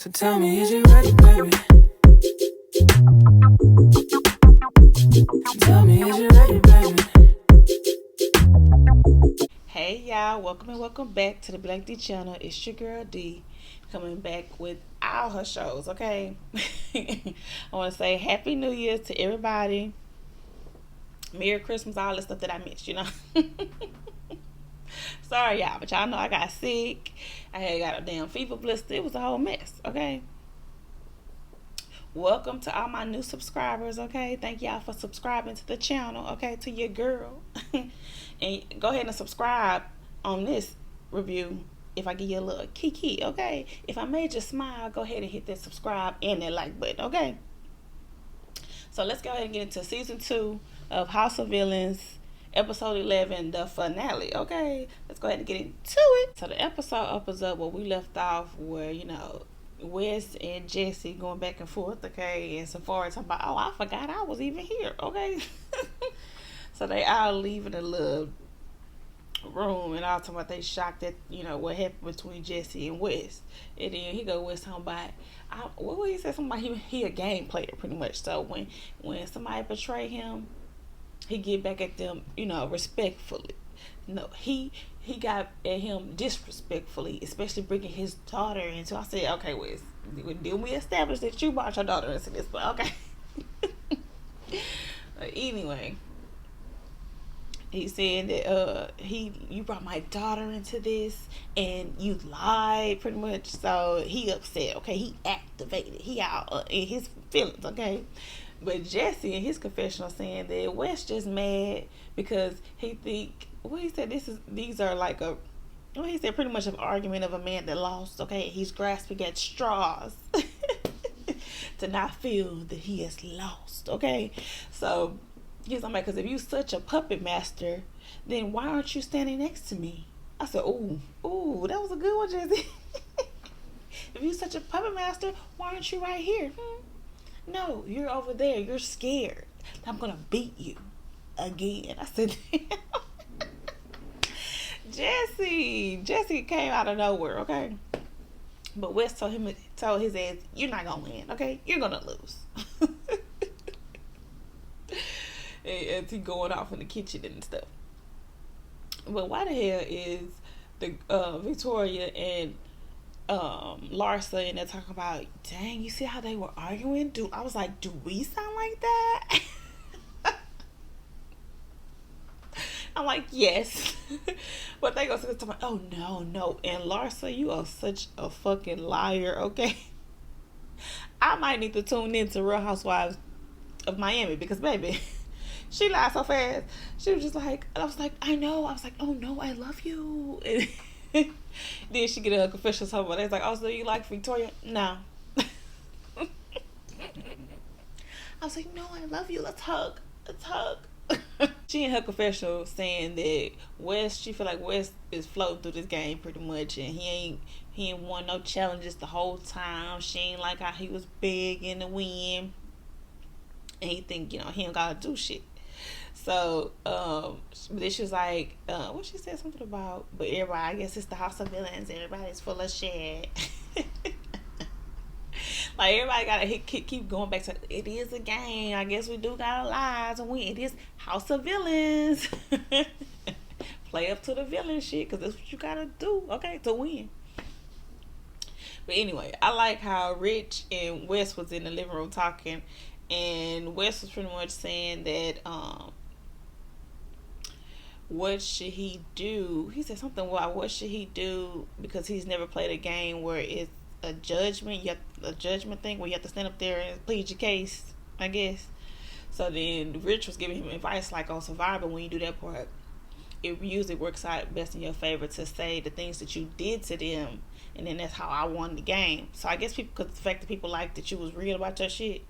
So tell me, is you ready, baby? Tell me, is you ready, baby? Hey y'all, welcome and welcome back to the belikedee channel. It's your girl D coming back with all her shows, okay? I want to say Happy New Year to everybody. Merry Christmas, all the stuff that I missed, Sorry y'all, but y'all know I got sick. I had got a damn fever blister. It was a whole mess, okay? Welcome to all my new subscribers, okay? Thank y'all for subscribing to the channel, okay? To your girl. And go ahead and subscribe on this review if I give you a little kiki, okay? If I made you smile, go ahead and hit that subscribe and that like button, okay? So let's go ahead and get into season 2 of House of Villains, episode 11, the finale, okay? Let's go ahead and get into it. So the episode opens up where we left off where, Wes and Jesse going back and forth, okay? And Sephora talking about, oh, I forgot I was even here, okay? So they all leaving the little room and all talking about they shocked at, what happened between Jesse and Wes. And then he go Wes talking about, what would he say? Somebody, he a game player pretty much. So when somebody betray him, he get back at them, respectfully. No, he got at him disrespectfully, especially bringing his daughter into. I said, okay, Wes, didn't we establish that you brought your daughter into this? But okay. But anyway, he said that you brought my daughter into this and you lied pretty much. So he upset. Okay, he activated. He out in his feelings. Okay. But Jesse in his confessional saying that Wes just mad because he think he said these are like he said pretty much an argument of a man that lost. Okay, he's grasping at straws to not feel that he has lost. Okay, so he's like, because if you such a puppet master, then why aren't you standing next to me? I said, ooh, that was a good one, Jesse. If you such a puppet master, why aren't you right here? No, you're over there. You're scared. I'm going to beat you again. I said, Jesse came out of nowhere, okay? But Wes told his ass, you're not going to win, okay? You're going to lose. As he going off in the kitchen and stuff. But why the hell is the Victoria and Larsa and they're talking about, dang, you see how they were arguing? I was like, do we sound like that? I'm like, yes. But they go to the oh no. And Larsa, you are such a fucking liar, okay? I might need to tune in to Real Housewives of Miami because baby, she lied so fast. She was just like, I was like, I know. I was like, oh no, I love you. And then she get a confession something. They was like, oh, so you like Victoria? No. I was like, no, I love you. Let's hug. She in her confessional saying that she feel like Wes is floating through this game pretty much, and he ain't won no challenges the whole time. She ain't like how he was big in the win, and he think he don't gotta do shit. So, then she was like, what she said something about, but everybody, I guess it's the House of Villains, everybody's full of shit. Like, everybody gotta keep going back to, it is a game, I guess we do gotta lie to win, it is House of Villains. Play up to the villain shit, because that's what you gotta do, okay, to win. But anyway, I like how Rich and Wes was in the living room talking, and Wes was pretty much saying that, what should he do? He said something about what should he do because he's never played a game where it's a judgment thing where you have to stand up there and plead your case, I guess. So then Rich was giving him advice like on Survivor, when you do that part, it usually works out best in your favor to say the things that you did to them, and then that's how I won the game. So I guess because the fact that people like that you was real about your shit.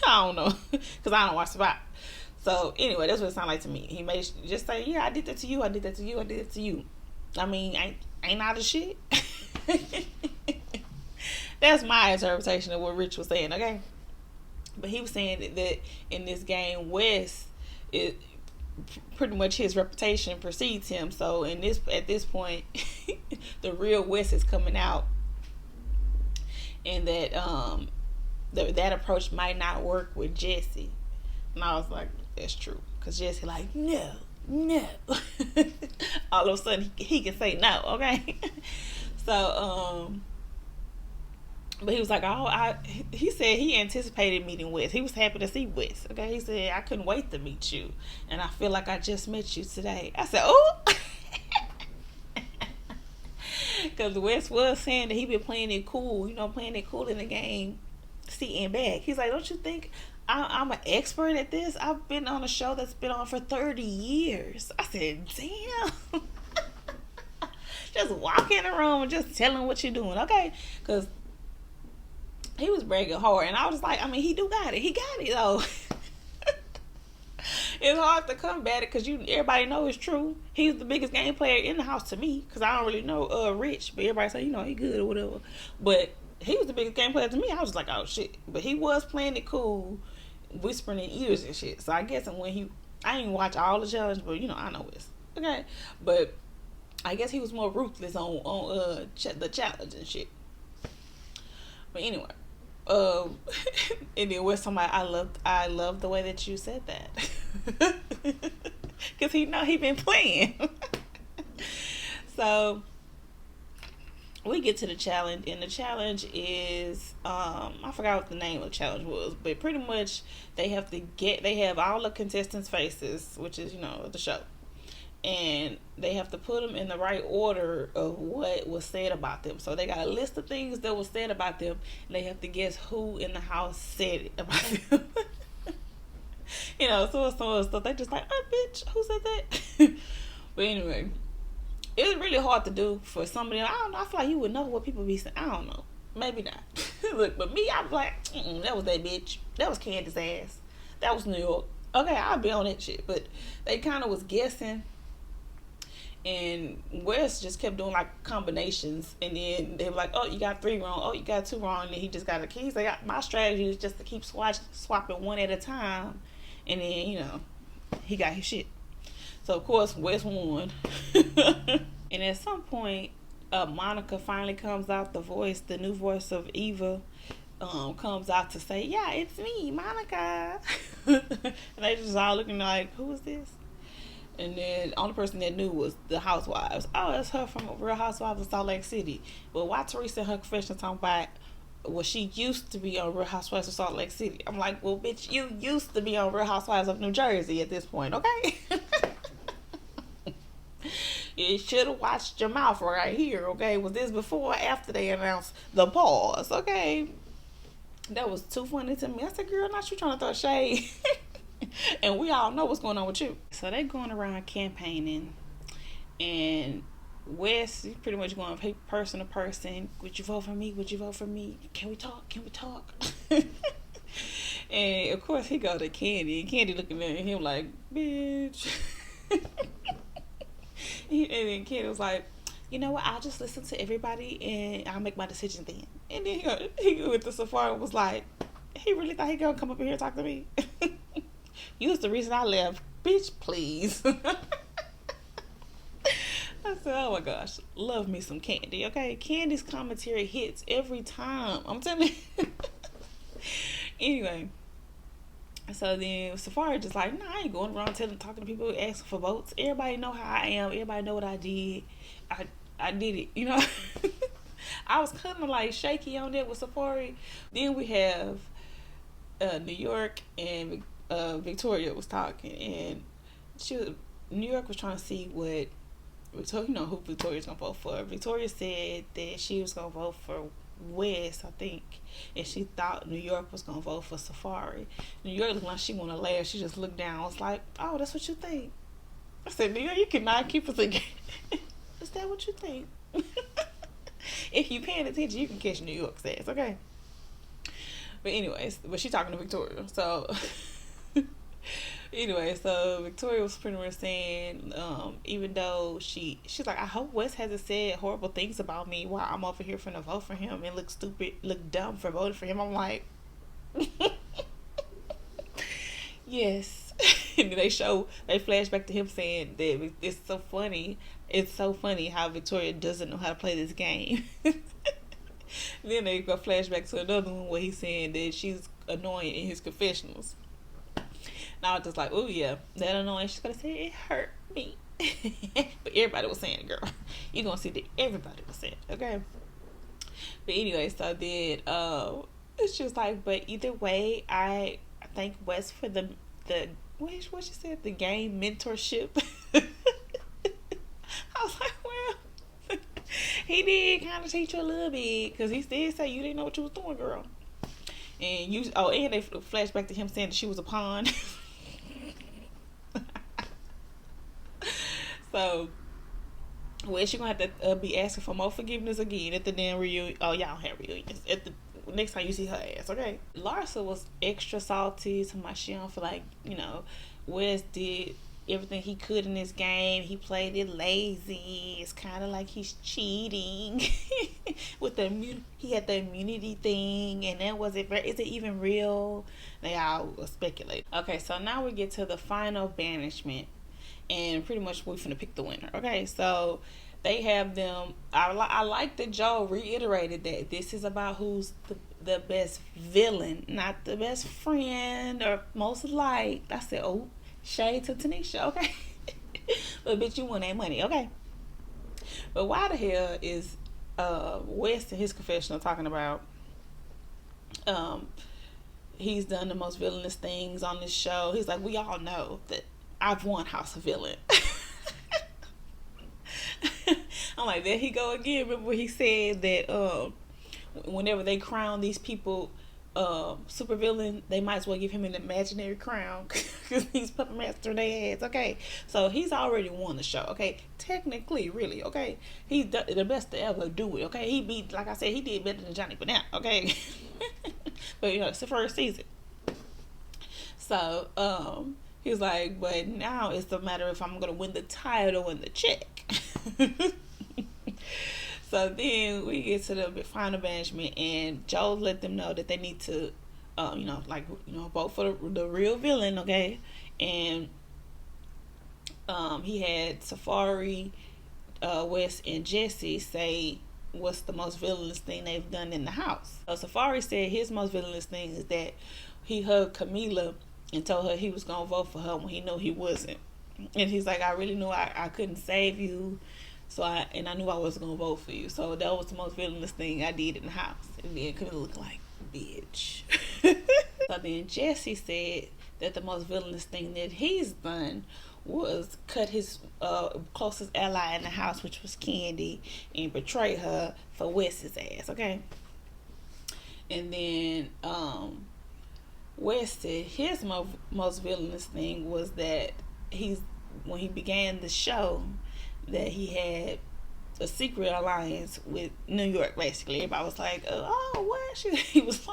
I don't know, because I don't watch Survivor. So anyway, that's what it sounded like to me. He may just say, yeah, I did that to you, I did that to you, I did it to you. I mean, ain't out of shit. That's my interpretation of what Rich was saying, okay? But he was saying that in this game, Wes, pretty much his reputation precedes him. So at this point, the real Wes is coming out. and that approach might not work with Jesse. And I was like, that's true, because Jesse like, no, no. All of a sudden he can say no, okay. So but he was like, he said he anticipated meeting Wes. He was happy to see Wes. Okay, he said, I couldn't wait to meet you, and I feel like I just met you today. I said, oh, because Wes was saying that he been playing it cool, playing it cool in the game, sitting back. He's like, don't you think I'm an expert at this? I've been on a show that's been on for 30 years. I said, damn. Just walk in the room and just tell him what you're doing, okay? Because he was bragging hard, and I was like, I mean, he do got it. He got it, though. It's hard to combat it because everybody know it's true. He's the biggest game player in the house to me, because I don't really know Rich, but everybody say, he good or whatever. But he was the biggest game player to me. I was like, oh, shit. But he was playing it cool, whispering in ears and shit. So I guess when I didn't watch all the challenge, but, I know this. Okay? But I guess he was more ruthless on the challenge and shit. But anyway. And then with somebody, I love the way that you said that, because he been playing. So we get to the challenge, and the challenge is I forgot what the name of the challenge was, but pretty much they have all the contestants' faces, which is the show, and they have to put them in the right order of what was said about them. So they got a list of things that was said about them, and they have to guess who in the house said it about them. So they just like, oh, bitch, who said that? But anyway, it was really hard to do for somebody. I don't know. I feel like you would know what people be saying. I don't know. Maybe not. Look, but me, I was like, that was that bitch. That was Candace's ass. That was New York. Okay, I'll be on that shit. But they kind of was guessing. And Wes just kept doing like combinations, and then they were like, oh, you got 3 wrong, oh, you got 2 wrong, and then he just got a key. He's like, my strategy is just to keep swapping one at a time, and then he got his shit. So of course Wes won. And at some point Monica finally comes out, the new voice of Eva comes out to say, yeah, it's me, Monica. And they just all looking like, who is this? And then the only person that knew was the housewives. Oh, it's her from Real Housewives of Salt Lake City. But why Teresa in her confession talking about, well, she used to be on Real Housewives of Salt Lake City. I'm like, well, bitch, you used to be on Real Housewives of New Jersey at this point, okay? You should have watched your mouth right here, okay? Was this before or after they announced the pause, okay? That was too funny to me. I said, girl, not you trying to throw shade. And we all know what's going on with you. So they going around campaigning, and Wes is pretty much going person to person. Would you vote for me? Would you vote for me? Can we talk? Can we talk? And of course he go to Candy, and Candy looking at him like, bitch. And then Candy was like, you know what? I'll just listen to everybody and I'll make my decision then. And then he went to Safari and was like, he really thought he gonna come up in here and talk to me? You was the reason I left. Bitch, please. I said, oh my gosh, love me some Candy, okay? Candy's commentary hits every time. I'm telling you. Anyway, so then Safari just like, nah, I ain't going around talking to people asking for votes. Everybody know how I am. Everybody know what I did. I did it, I was kind of like shaky on that with Safari. Then we have New York and Victoria was talking, and New York was trying to see what Victoria, who Victoria's gonna vote for. Victoria said that she was gonna vote for West, I think, and she thought New York was gonna vote for Safari. New York looked like she wanna laugh. She just looked down. I was like, oh, that's what you think? I said, New York, you cannot keep us again. Is that what you think? If you paying attention, you can catch New York's ass, okay? But anyways, she talking to Victoria. So anyway, so Victoria was pretty much saying, even though she's like, I hope Wes hasn't said horrible things about me while I'm over here finna vote for him and look dumb for voting for him. I'm like, yes. And they flash back to him saying that it's so funny how Victoria doesn't know how to play this game. Then they go flashback to another one where he's saying that she's annoying in his confessionals. And I was just like, oh yeah, that annoying. She's gonna say it hurt me. But everybody was saying it, girl. You're gonna see that everybody was saying it, okay? But anyway, so then it's just like, but either way, I thank Wes for the what she said, the game mentorship. I was like, well, he did kind of teach you a little bit, because he did say you didn't know what you was doing, girl. And and they flash back to him saying that she was a pawn. So, well, she gonna have to be asking for more forgiveness again at the damn reunion. Oh, y'all have reunions at the next time you see her ass, okay? Larsa was extra salty to my she don't feel like, Wes did everything he could in this game. He played it lazy. It's kind of like he's cheating with he had the immunity thing, and that was it. Is it even real? They all speculate. Okay, so now we get to the final banishment, and pretty much we're finna pick the winner. Okay, so they have them. I like that Joe reiterated that this is about who's the best villain, not the best friend or most liked. I said, oh, shade to Tanisha, okay? But bitch, you want that money, okay? But why the hell is West in his confessional talking about he's done the most villainous things on this show? He's like, we all know that I've won House of Villain. I'm like, there he go again. Remember he said that whenever they crown these people super villain, they might as well give him an imaginary crown because he's puppet master their ass. Okay, so he's already won the show. Okay, technically, really. Okay, he's the best to ever do it. Okay, he beat, like I said, he did better than Johnny Banana. Okay, but it's the first season. So he's like, but now it's a matter if I'm gonna win the title and the check. So then we get to the final banishment, and Joe let them know that they need to, vote for the real villain, okay? And he had Safari, Wes, and Jesse say what's the most villainous thing they've done in the house. So Safari said his most villainous thing is that he hugged Camila and told her he was gonna vote for her when he knew he wasn't. And he's like, I really knew I couldn't save you. So I knew I wasn't gonna vote for you. So that was the most villainous thing I did in the house. And then Camila looked like, bitch. So then Jesse said that the most villainous thing that he's done was cut his closest ally in the house, which was Candy, and betray her for Wes's ass. Okay. And then Wes said his most villainous thing was that when he began the show, that he had a secret alliance with New York. Basically, everybody was like, "Oh, what?" He was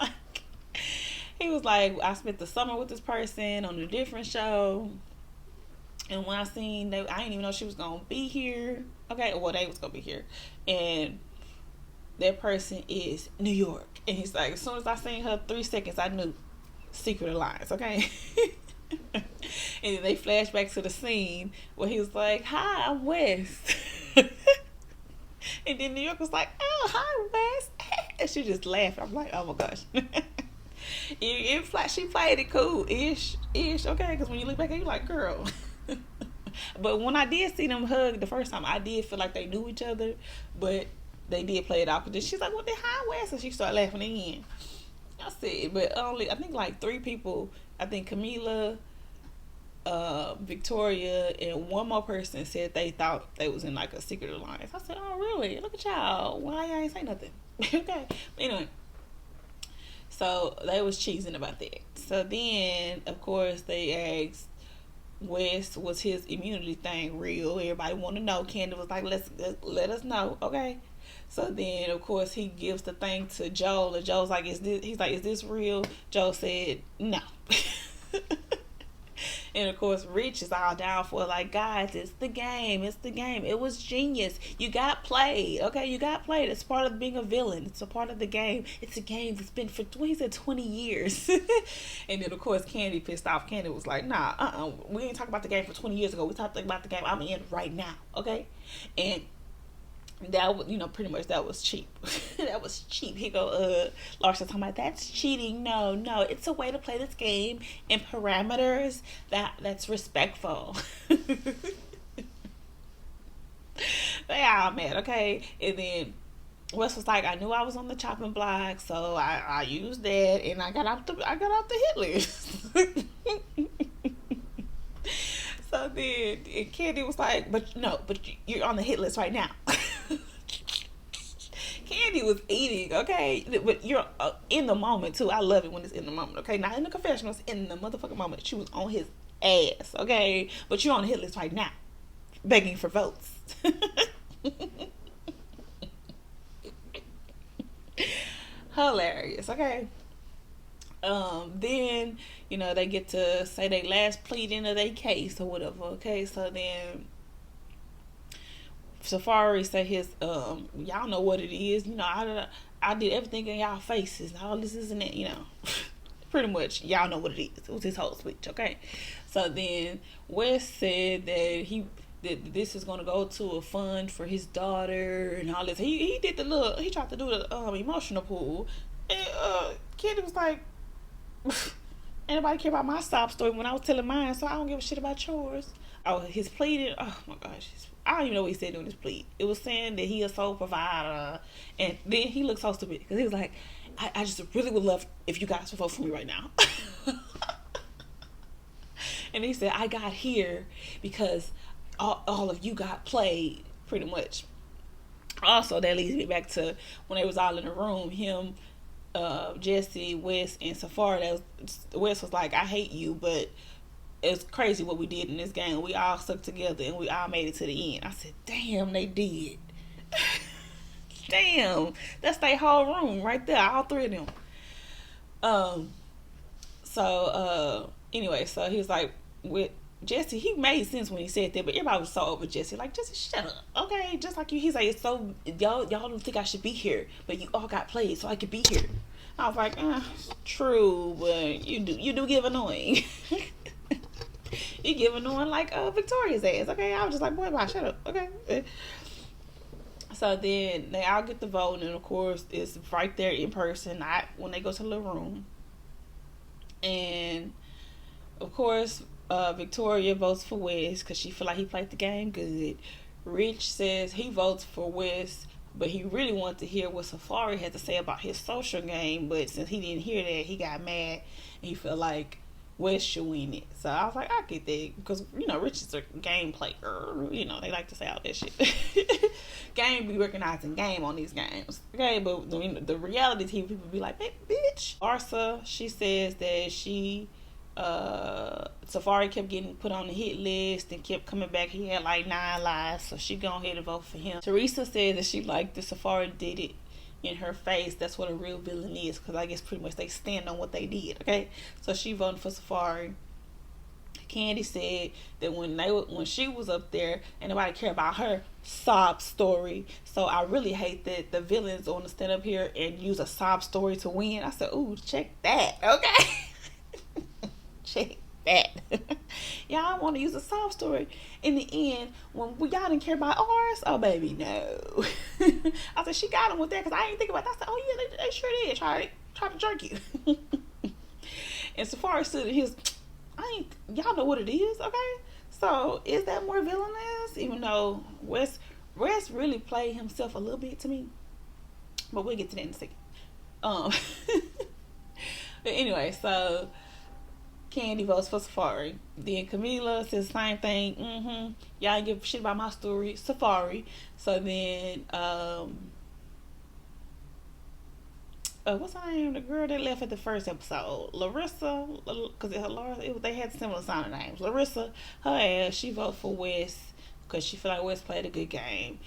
like, "I spent the summer with this person on a different show, and when I seen I didn't even know she was gonna be here. Okay, well, they was gonna be here, and that person is New York." And he's like, as soon as I seen her 3 seconds, I knew secret alliance. Okay. And then they flash back to the scene where he was like, "Hi, I'm Wes." And then New York was like, "Oh, hi, Wes." And she just laughed. I'm like, oh my gosh. She played it cool ish, okay? Because when you look back at it, you're like, girl. But when I did see them hug the first time, I did feel like they knew each other, but they did play it out. Because she's like, "What the hi, Wes?" And she started laughing again. I said, but I think like 3 people. I think Camila, Victoria, and one more person said they thought they was in like a secret alliance. I said, oh really? Look at y'all. Why y'all ain't say nothing? Okay. But anyway, so they was cheesing about that. So then, of course, they asked Wes, was his immunity thing real? Everybody want to know. Candy was like, let us know, okay? So then, of course, he gives the thing to Joel, and Joel's like, is this real? Joel said, no. And of course, Rich is all down for it, like, guys, it's the game. It was genius. You got played, okay? You got played. It's part of being a villain. It's a part of the game. It's a game that's been for 20 years. And then, of course, Candy pissed off. Candy was like, nah, we didn't talk about the game for 20 years ago. We talked about the game I'm in right now, okay? And that was, pretty much that was cheap. That was cheap. He go, Larsa talking about that's cheating. No, no, it's a way to play this game in parameters that's respectful. They all mad, okay? And then Wes was like, I knew I was on the chopping block, so I used that, and I got off the hit list. So then Candy was like, but no, but you're on the hit list right now. Candy was eating, okay, but you're in the moment too. I love it when it's in the moment, okay, not in the confessionals, in the motherfucking moment. She was on his ass, okay, but you're on the hit list right now, begging for votes. Hilarious, okay. Then they get to say they last pleading of their case or whatever. Okay, so then Safari said his y'all know what it is. I did everything in y'all faces. All this isn't it. Pretty much y'all know what it is. It was his whole speech. Okay, so then Wes said that this is gonna go to a fund for his daughter and all this. He did he tried to do the emotional pool, and Kenny was like, anybody care about my sob story when I was telling mine, so I don't give a shit about yours. Oh, his pleading. Oh my gosh, I don't even know what he said during his plea. It was saying that he a sole provider, and then he looked so stupid because he was like, I just really would love if you guys would vote for me right now. And he said, I got here because all of you got played, pretty much. Also, that leads me back to when they was all in the room, him, Jesse, Wes, and Safari. Wes was like, I hate you, but it's crazy what we did in this game. We all stuck together and we all made it to the end. I said, damn, they did. Damn, that's their whole room right there, all three of them. Anyway, so he was like, with Jesse, he made sense when he said that, but everybody was so over Jesse. Like, Jesse, shut up, okay? Just like you, he's like, it's so y'all don't think I should be here, but you all got played, so I could be here. I was like, true, but you do get annoying. You give annoying like Victoria's ass, okay? I was just like, boy, bye, shut up, okay? So then they all get the vote, and of course it's right there in person, not when they go to the little room. And of course, Victoria votes for Wes because she feel like he played the game good. Rich says he votes for Wes, but he really wanted to hear what Safari had to say about his social game. But since he didn't hear that, he got mad and he felt like Wes should win it. So I was like, I get that because Rich is a game player. They like to say all that shit. Game be recognizing game on these games, okay? But the reality TV people be like, hey, bitch. Arsa, she says that she. Safari kept getting put on the hit list and kept coming back. He had like 9 lives, so she go ahead and vote for him. Teresa said that she liked the Safari did it in her face. That's what a real villain is, because I guess pretty much they stand on what they did. Okay, so she voted for Safari. Candy said that when she was up there, and nobody cared about her sob story. So I really hate that the villains want to stand up here and use a sob story to win. I said, ooh, check that, okay. Check that. Y'all want to use a sob story in the end when y'all didn't care about ours? Oh baby, no. I said she got him with that because I didn't think about that. I said, oh yeah, they sure did try to jerk you. And Safari stood at his, y'all know what it is, okay? So is that more villainous? Even though Wes really played himself a little bit to me, but we'll get to that in a second. But anyway, so Candy votes for Safari. Then Camila says the same thing. Y'all ain't give a shit about my story. Safari. So then, what's her name? The girl that left at the first episode, Larissa, because they had similar sounding names. Larissa, her ass, she voted for Wes because she feel like Wes played a good game.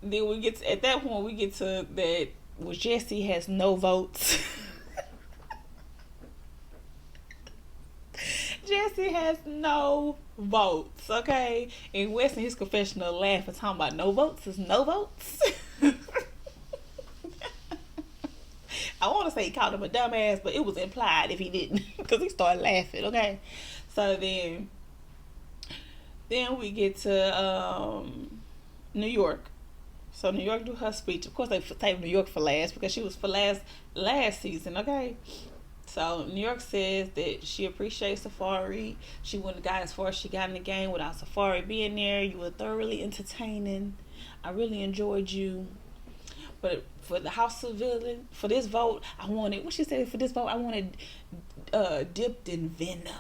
Then at that point we get to that where Jesse has no votes. Jesse has no votes, okay? And Wes in his confessional laughing, talking about no votes is no votes. I want to say he called him a dumbass, but it was implied if he didn't, because he started laughing, okay? So then we get to New York. So New York do her speech. Of course, they saved New York for last because she was for last season. Okay. So New York says that she appreciates Safari. She wouldn't have got as far as she got in the game without Safari being there. You were thoroughly entertaining. I really enjoyed you. But for the House of Villains, for this vote, I wanted, what she said, for this vote, I wanted dipped in venom.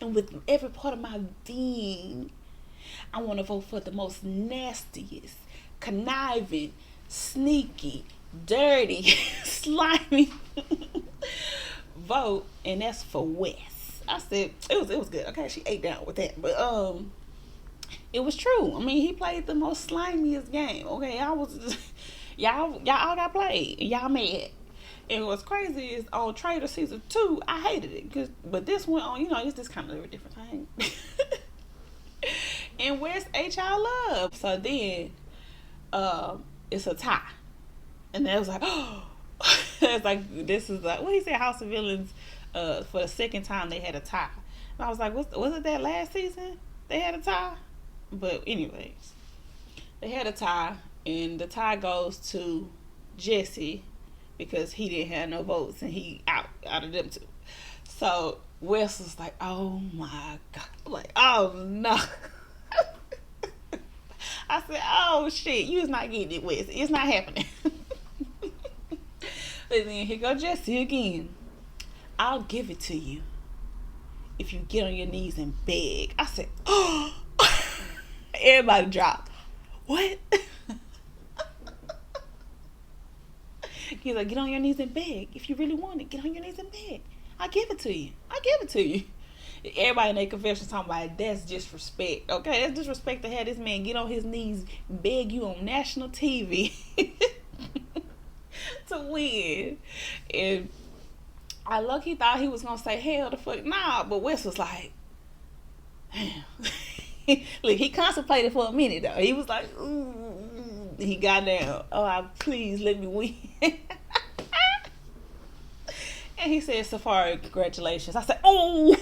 And with every part of my being, I want to vote for the most nastiest, conniving, sneaky, dirty, slimy vote, and that's for Wes. I said it was good. Okay, she ate down with that, but it was true. I mean, he played the most slimiest game. Okay, I was just, y'all all got played. Y'all mad. And what's crazy is on Trader season 2, I hated it, but this one on, it's just kind of a different thing. And West H y'all love. So then, it's a tie, and then it was like, oh, it's like this is like what he said. House of Villains, for the second time they had a tie, and I was like, was it that last season they had a tie? But anyways, they had a tie, and the tie goes to Jesse because he didn't have no votes and he out of them two. So Wes was like, oh my god, I'm like, oh no. I said, oh shit, you is not getting it, Wes. It's not happening. But then here go Jesse again. I'll give it to you if you get on your knees and beg. I said, oh. Everybody dropped. What? He's like, get on your knees and beg. If you really want it, get on your knees and beg. I'll give it to you. Everybody in their confession talking about that's disrespect. Okay, that's disrespect to have this man get on his knees, beg you on national TV to win. And I lucky thought he was gonna say hell the fuck nah, but Wes was like, damn. Look, he contemplated for a minute though. He was like, ooh. He got down. Oh, please let me win. And he said, Safari, congratulations. I said, oh.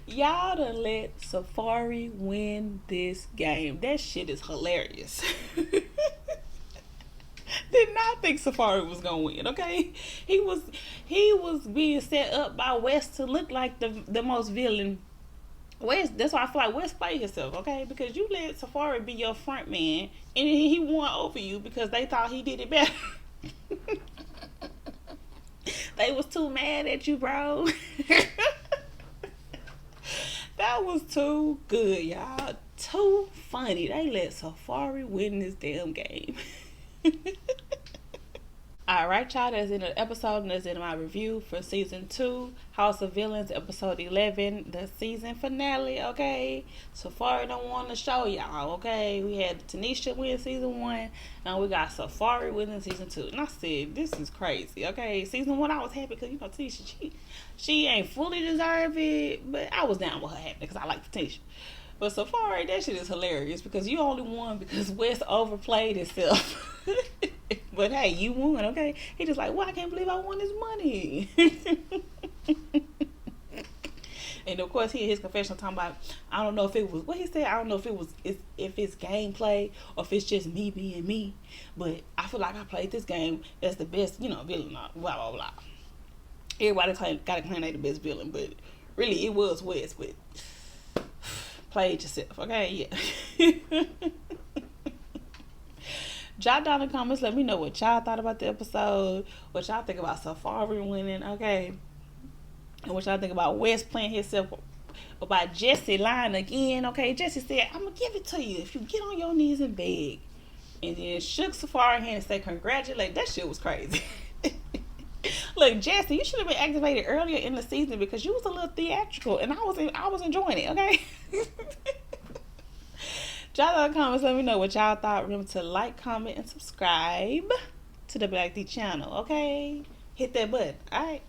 Y'all done let Safari win this game. That shit is hilarious. Did not think Safari was gonna win. Okay, he was being set up by West to look like the most villain. West, that's why I feel like West played himself. Okay, because you let Safari be your front man, and he won over you because they thought he did it better. They was too mad at you, bro. That was too good, y'all. Too funny. They let Safari win this damn game. Alright, y'all, that's in the episode, and that's in my review for season 2, House of Villains, episode 11, the season finale. Okay, Safari don't want to show y'all. Okay, we had Tanisha win season 1, and we got Safari winning season 2, and I said, this is crazy. Okay, season 1 I was happy because Tanisha, she ain't fully deserve it, but I was down with her happy because I like Tanisha. But Safari, that shit is hilarious because you only won because West overplayed himself. But hey, you won, okay? He just like, well, I can't believe I won this money. And of course, he in his confession talking about, I don't know if it was what he said. I don't know if it's gameplay or if it's just me being me. But I feel like I played this game as the best, villain. Blah blah blah. Everybody gotta claim they the best villain, but really it was West. But play it yourself, okay? Yeah. Jot down in the comments, let me know what y'all thought about the episode, what y'all think about Safari winning, okay? And what y'all think about West playing himself, about Jesse lying again, okay? Jesse said, I'm gonna give it to you if you get on your knees and beg. And then shook Safari hand and said, congratulate. That shit was crazy. Look, Jesse, you should have been activated earlier in the season because you was a little theatrical and I was enjoying it, okay? Drop down in the comments, let me know what y'all thought. Remember to like, comment, and subscribe to the belikedee channel, okay? Hit that button, alright?